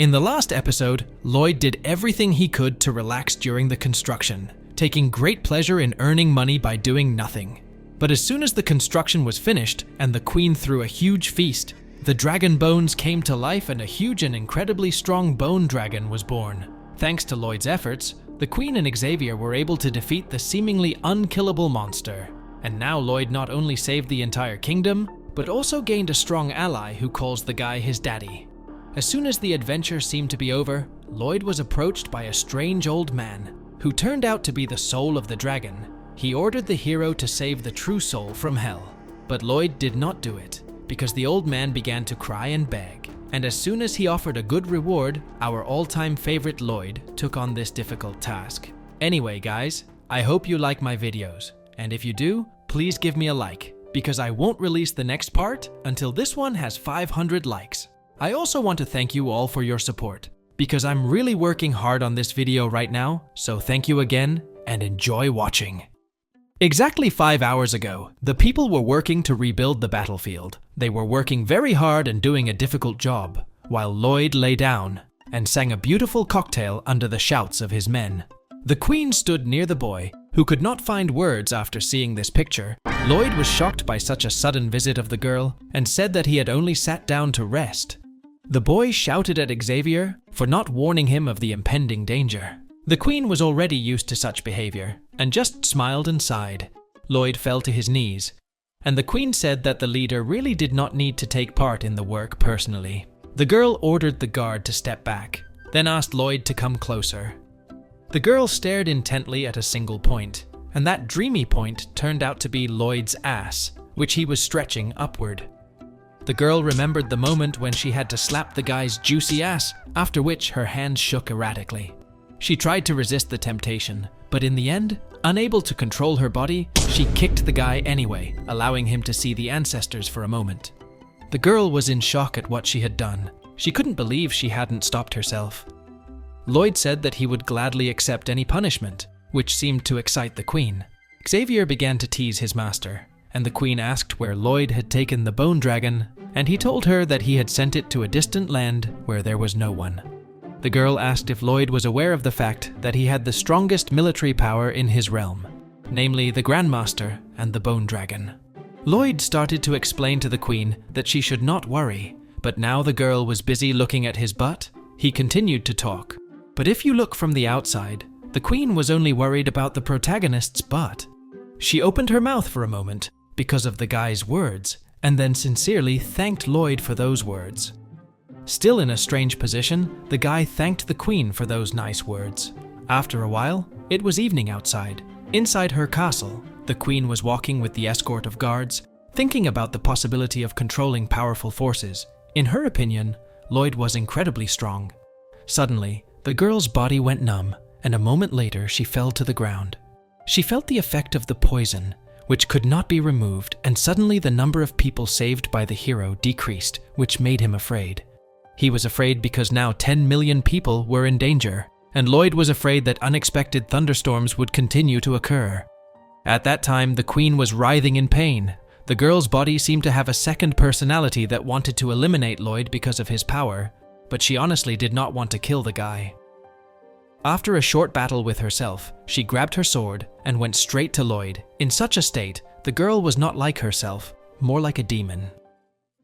In the last episode, Lloyd did everything he could to relax during the construction, taking great pleasure in earning money by doing nothing. But as soon as the construction was finished and the Queen threw a huge feast, the dragon bones came to life and a huge and incredibly strong bone dragon was born. Thanks to Lloyd's efforts, the Queen and Xavier were able to defeat the seemingly unkillable monster. And now Lloyd not only saved the entire kingdom, but also gained a strong ally who calls the guy his daddy. As soon as the adventure seemed to be over, Lloyd was approached by a strange old man, who turned out to be the soul of the dragon. He ordered the hero to save the true soul from hell. But Lloyd did not do it, because the old man began to cry and beg. And as soon as he offered a good reward, our all-time favorite Lloyd took on this difficult task. Anyway guys, I hope you like my videos. And if you do, please give me a like, because I won't release the next part until this one has 500 likes. I also want to thank you all for your support, because I'm really working hard on this video right now, so thank you again and enjoy watching. Exactly 5 hours ago, the people were working to rebuild the battlefield. They were working very hard and doing a difficult job, while Lloyd lay down and sang a beautiful cocktail under the shouts of his men. The Queen stood near the boy, who could not find words after seeing this picture. Lloyd was shocked by such a sudden visit of the girl and said that he had only sat down to rest. The boy shouted at Xavier for not warning him of the impending danger. The Queen was already used to such behavior and just smiled and sighed. Lloyd fell to his knees, and the Queen said that the leader really did not need to take part in the work personally. The girl ordered the guard to step back, then asked Lloyd to come closer. The girl stared intently at a single point, and that dreamy point turned out to be Lloyd's ass, which he was stretching upward. The girl remembered the moment when she had to slap the guy's juicy ass, after which her hands shook erratically. She tried to resist the temptation, but in the end, unable to control her body, she kicked the guy anyway, allowing him to see the ancestors for a moment. The girl was in shock at what she had done. She couldn't believe she hadn't stopped herself. Lloyd said that he would gladly accept any punishment, which seemed to excite the Queen. Xavier began to tease his master, and the Queen asked where Lloyd had taken the bone dragon, and he told her that he had sent it to a distant land where there was no one. The girl asked if Lloyd was aware of the fact that he had the strongest military power in his realm, namely the Grandmaster and the Bone Dragon. Lloyd started to explain to the Queen that she should not worry, but now the girl was busy looking at his butt. He continued to talk. But if you look from the outside, the Queen was only worried about the protagonist's butt. She opened her mouth for a moment because of the guy's words, and then sincerely thanked Lloyd for those words. Still in a strange position, the guy thanked the Queen for those nice words. After a while, it was evening outside. Inside her castle, the Queen was walking with the escort of guards, thinking about the possibility of controlling powerful forces. In her opinion, Lloyd was incredibly strong. Suddenly, the girl's body went numb, and a moment later she fell to the ground. She felt the effect of the poison, which could not be removed, and suddenly the number of people saved by the hero decreased, which made him afraid. He was afraid because now 10 million people were in danger, and Lloyd was afraid that unexpected thunderstorms would continue to occur. At that time, the Queen was writhing in pain. The girl's body seemed to have a second personality that wanted to eliminate Lloyd because of his power, but she honestly did not want to kill the guy. After a short battle with herself, she grabbed her sword and went straight to Lloyd. In such a state, the girl was not like herself, more like a demon.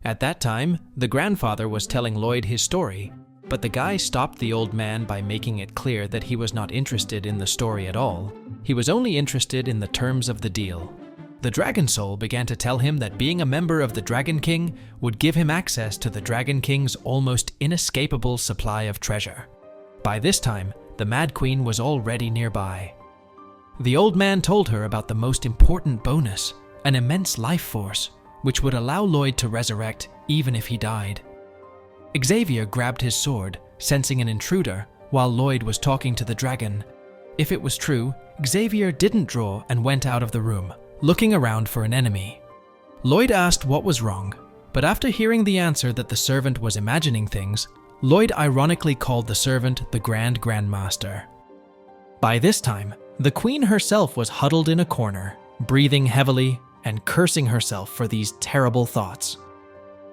At that time, the grandfather was telling Lloyd his story, but the guy stopped the old man by making it clear that he was not interested in the story at all. He was only interested in the terms of the deal. The Dragon Soul began to tell him that being a member of the Dragon King would give him access to the Dragon King's almost inescapable supply of treasure. By this time, the Mad Queen was already nearby. The old man told her about the most important bonus, an immense life force, which would allow Lloyd to resurrect even if he died. Xavier grabbed his sword, sensing an intruder, while Lloyd was talking to the dragon. If it was true, Xavier didn't draw and went out of the room, looking around for an enemy. Lloyd asked what was wrong, but after hearing the answer that the servant was imagining things, Lloyd ironically called the servant the Grandmaster. By this time, the Queen herself was huddled in a corner, breathing heavily and cursing herself for these terrible thoughts.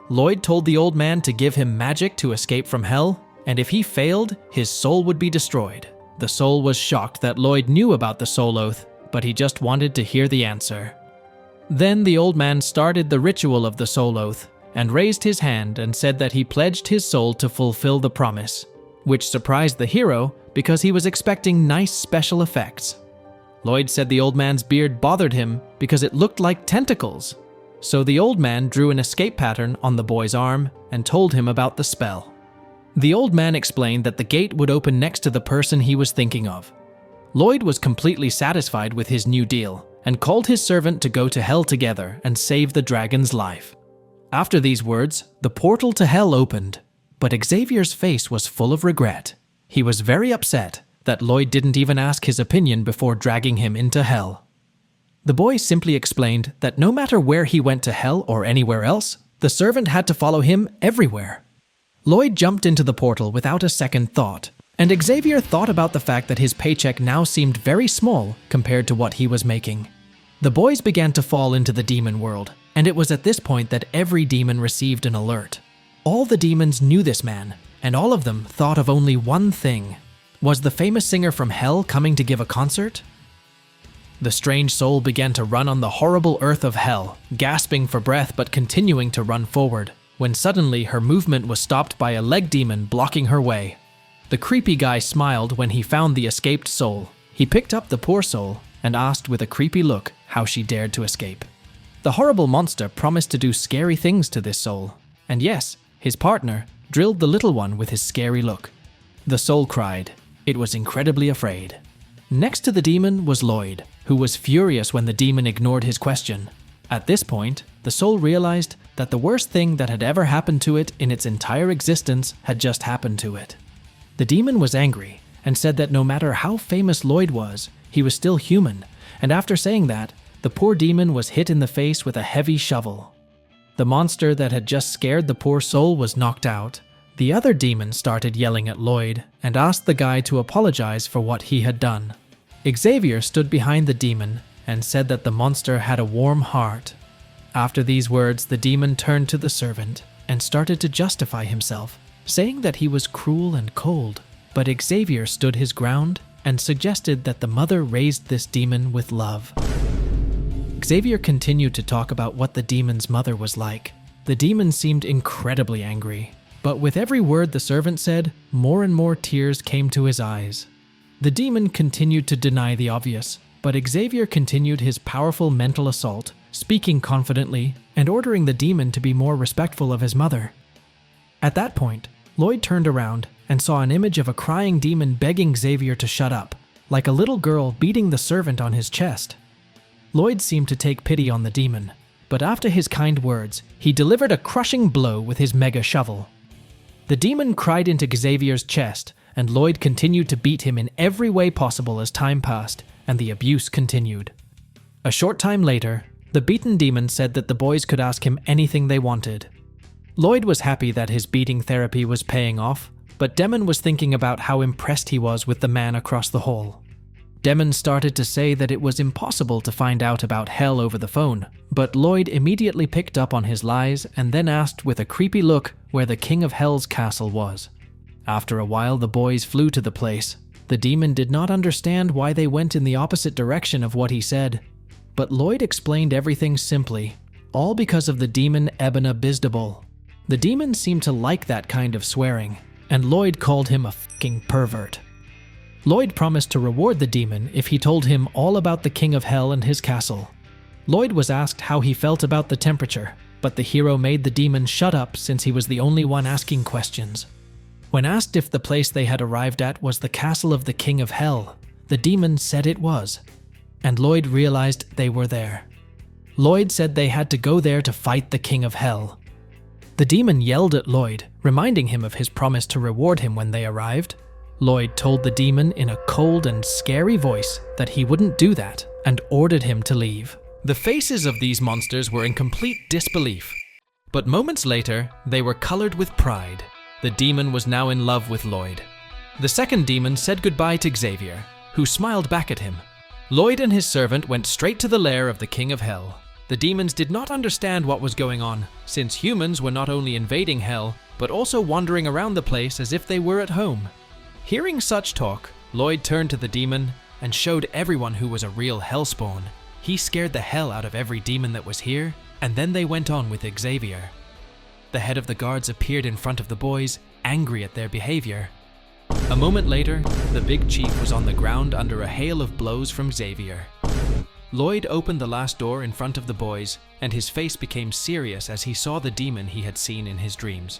Lloyd told the old man to give him magic to escape from hell, and if he failed, his soul would be destroyed. The soul was shocked that Lloyd knew about the soul oath, but he just wanted to hear the answer. Then the old man started the ritual of the soul oath and raised his hand and said that he pledged his soul to fulfill the promise, which surprised the hero because he was expecting nice special effects. Lloyd said the old man's beard bothered him because it looked like tentacles. So the old man drew an escape pattern on the boy's arm and told him about the spell. The old man explained that the gate would open next to the person he was thinking of. Lloyd was completely satisfied with his new deal and called his servant to go to hell together and save the dragon's life. After these words, the portal to hell opened, but Xavier's face was full of regret. He was very upset that Lloyd didn't even ask his opinion before dragging him into hell. The boy simply explained that no matter where he went to hell or anywhere else, the servant had to follow him everywhere. Lloyd jumped into the portal without a second thought, and Xavier thought about the fact that his paycheck now seemed very small compared to what he was making. The boys began to fall into the demon world, and it was at this point that every demon received an alert. All the demons knew this man, and all of them thought of only one thing. Was the famous singer from hell coming to give a concert? The strange soul began to run on the horrible earth of hell, gasping for breath but continuing to run forward, when suddenly her movement was stopped by a leg demon blocking her way. The creepy guy smiled when he found the escaped soul. He picked up the poor soul and asked with a creepy look how she dared to escape. The horrible monster promised to do scary things to this soul, and yes, his partner drilled the little one with his scary look. The soul cried. It was incredibly afraid. Next to the demon was Lloyd, who was furious when the demon ignored his question. At this point, the soul realized that the worst thing that had ever happened to it in its entire existence had just happened to it. The demon was angry and said that no matter how famous Lloyd was, he was still human, and after saying that, the poor demon was hit in the face with a heavy shovel. The monster that had just scared the poor soul was knocked out. The other demon started yelling at Lloyd and asked the guy to apologize for what he had done. Xavier stood behind the demon and said that the monster had a warm heart. After these words, the demon turned to the servant and started to justify himself, saying that he was cruel and cold. But Xavier stood his ground and suggested that the mother raised this demon with love. Xavier continued to talk about what the demon's mother was like. The demon seemed incredibly angry, but with every word the servant said, more and more tears came to his eyes. The demon continued to deny the obvious, but Xavier continued his powerful mental assault, speaking confidently and ordering the demon to be more respectful of his mother. At that point, Lloyd turned around and saw an image of a crying demon begging Xavier to shut up, like a little girl beating the servant on his chest. Lloyd seemed to take pity on the demon, but after his kind words, he delivered a crushing blow with his mega shovel. The demon cried into Xavier's chest, and Lloyd continued to beat him in every way possible as time passed, and the abuse continued. A short time later, the beaten demon said that the boys could ask him anything they wanted. Lloyd was happy that his beating therapy was paying off, but Demon was thinking about how impressed he was with the man across the hall. Demon started to say that it was impossible to find out about hell over the phone, but Lloyd immediately picked up on his lies and then asked with a creepy look where the King of Hell's castle was. After a while, the boys flew to the place. The demon did not understand why they went in the opposite direction of what he said, but Lloyd explained everything simply, all because of the demon Ebona Bizdabul. The demon seemed to like that kind of swearing, and Lloyd called him a fucking pervert. Lloyd promised to reward the demon if he told him all about the King of Hell and his castle. Lloyd was asked how he felt about the temperature, but the hero made the demon shut up since he was the only one asking questions. When asked if the place they had arrived at was the castle of the King of Hell, the demon said it was, and Lloyd realized they were there. Lloyd said they had to go there to fight the King of Hell. The demon yelled at Lloyd, reminding him of his promise to reward him when they arrived. Lloyd told the demon in a cold and scary voice that he wouldn't do that and ordered him to leave. The faces of these monsters were in complete disbelief, but moments later, they were colored with pride. The demon was now in love with Lloyd. The second demon said goodbye to Xavier, who smiled back at him. Lloyd and his servant went straight to the lair of the King of Hell. The demons did not understand what was going on, since humans were not only invading hell, but also wandering around the place as if they were at home. Hearing such talk, Lloyd turned to the demon and showed everyone who was a real hellspawn. He scared the hell out of every demon that was here, and then they went on with Xavier. The head of the guards appeared in front of the boys, angry at their behavior. A moment later, the big chief was on the ground under a hail of blows from Xavier. Lloyd opened the last door in front of the boys, and his face became serious as he saw the demon he had seen in his dreams.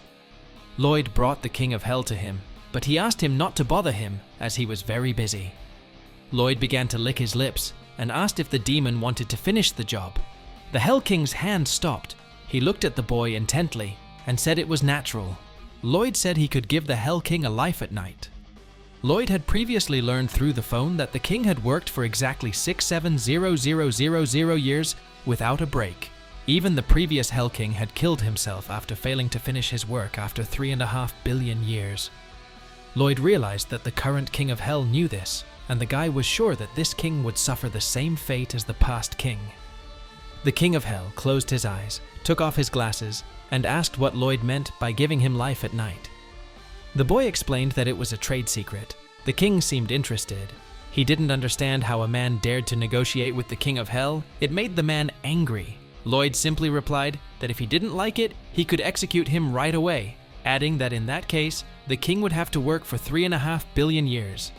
Lloyd brought the King of Hell to him, but he asked him not to bother him as he was very busy. Lloyd began to lick his lips and asked if the demon wanted to finish the job. The Hell King's hand stopped. He looked at the boy intently and said it was natural. Lloyd said he could give the Hell King a life at night. Lloyd had previously learned through the phone that the king had worked for exactly 670000 years without a break. Even the previous Hell King had killed himself after failing to finish his work after 3.5 billion years. Lloyd realized that the current King of Hell knew this, and the guy was sure that this king would suffer the same fate as the past king. The King of Hell closed his eyes, took off his glasses, and asked what Lloyd meant by giving him life at night. The boy explained that it was a trade secret. The king seemed interested. He didn't understand how a man dared to negotiate with the King of Hell. It made the man angry. Lloyd simply replied that if he didn't like it, he could execute him right away, adding that in that case, the king would have to work for 3.5 billion years.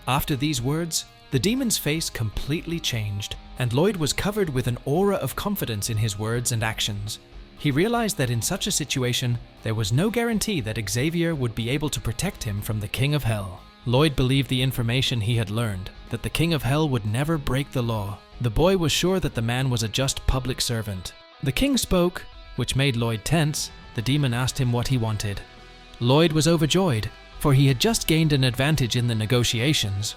After these words, the demon's face completely changed, and Lloyd was covered with an aura of confidence in his words and actions. He realized that in such a situation, there was no guarantee that Xavier would be able to protect him from the King of Hell. Lloyd believed the information he had learned, that the King of Hell would never break the law. The boy was sure that the man was a just public servant. The king spoke, which made Lloyd tense. The demon asked him what he wanted. Lloyd was overjoyed, for he had just gained an advantage in the negotiations.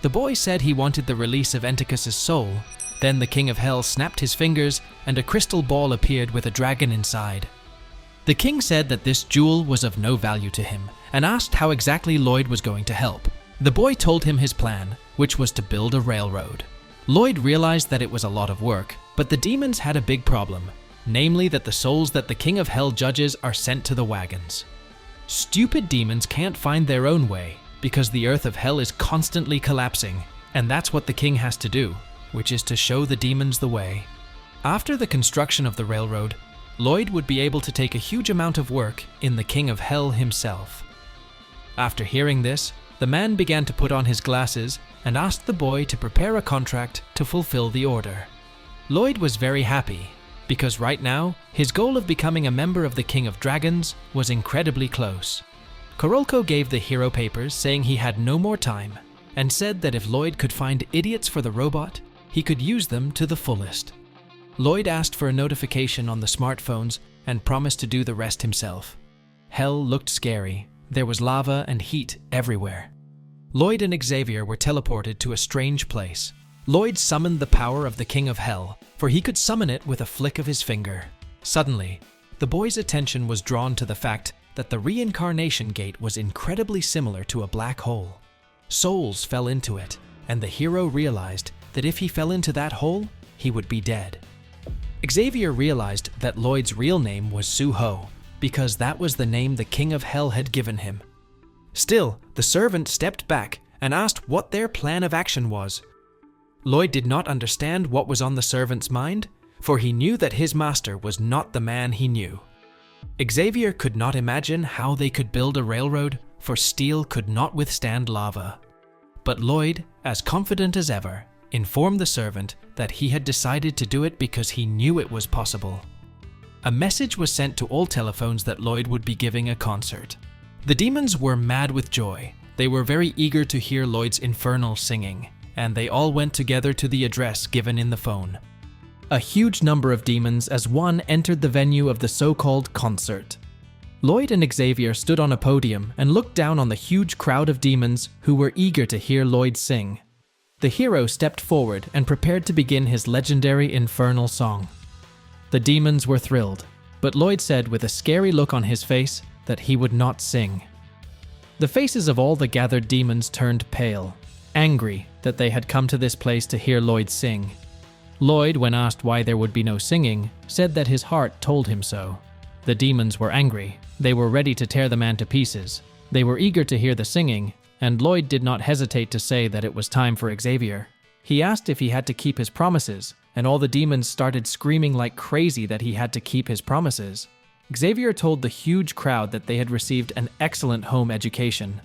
The boy said he wanted the release of Enticus's soul. Then the King of Hell snapped his fingers, and a crystal ball appeared with a dragon inside. The king said that this jewel was of no value to him, and asked how exactly Lloyd was going to help. The boy told him his plan, which was to build a railroad. Lloyd realized that it was a lot of work, but the demons had a big problem, namely that the souls that the King of Hell judges are sent to the wagons. Stupid demons can't find their own way, because the earth of hell is constantly collapsing, and that's what the king has to do, which is to show the demons the way. After the construction of the railroad, Lloyd would be able to take a huge amount of work in the King of Hell himself. After hearing this, the man began to put on his glasses and asked the boy to prepare a contract to fulfill the order. Lloyd was very happy, because right now, his goal of becoming a member of the King of Dragons was incredibly close. Karolko gave the hero papers saying he had no more time, and said that if Lloyd could find idiots for the robot, he could use them to the fullest. Lloyd asked for a notification on the smartphones and promised to do the rest himself. Hell looked scary. There was lava and heat everywhere. Lloyd and Xavier were teleported to a strange place. Lloyd summoned the power of the King of Hell, for he could summon it with a flick of his finger. Suddenly, the boy's attention was drawn to the fact that the reincarnation gate was incredibly similar to a black hole. Souls fell into it, and the hero realized that if he fell into that hole, he would be dead. Xavier realized that Lloyd's real name was Suho, because that was the name the King of Hell had given him. Still, the servant stepped back and asked what their plan of action was. Lloyd did not understand what was on the servant's mind, for he knew that his master was not the man he knew. Xavier could not imagine how they could build a railroad, for steel could not withstand lava. But Lloyd, as confident as ever, informed the servant that he had decided to do it because he knew it was possible. A message was sent to all telephones that Lloyd would be giving a concert. The demons were mad with joy. They were very eager to hear Lloyd's infernal singing, and they all went together to the address given in the phone. A huge number of demons as one entered the venue of the so-called concert. Lloyd and Xavier stood on a podium and looked down on the huge crowd of demons who were eager to hear Lloyd sing. The hero stepped forward and prepared to begin his legendary infernal song. The demons were thrilled, but Lloyd said with a scary look on his face that he would not sing. The faces of all the gathered demons turned pale, angry that they had come to this place to hear Lloyd sing. Lloyd, when asked why there would be no singing, said that his heart told him so. The demons were angry. They were ready to tear the man to pieces. They were eager to hear the singing, and Lloyd did not hesitate to say that it was time for Xavier. He asked if he had to keep his promises, and all the demons started screaming like crazy that he had to keep his promises. Xavier told the huge crowd that they had received an excellent home education.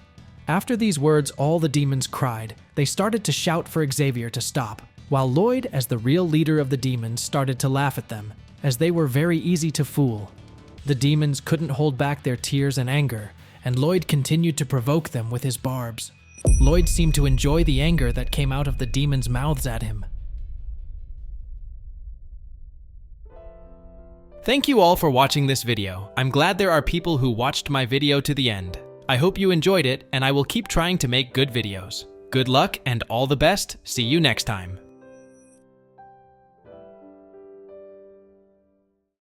After these words, all the demons cried. They started to shout for Xavier to stop, while Lloyd, as the real leader of the demons, started to laugh at them, as they were very easy to fool. The demons couldn't hold back their tears and anger, and Lloyd continued to provoke them with his barbs. Lloyd seemed to enjoy the anger that came out of the demons' mouths at him. Thank you all for watching this video. I'm glad there are people who watched my video to the end. I hope you enjoyed it, and I will keep trying to make good videos. Good luck and all the best. See you next time.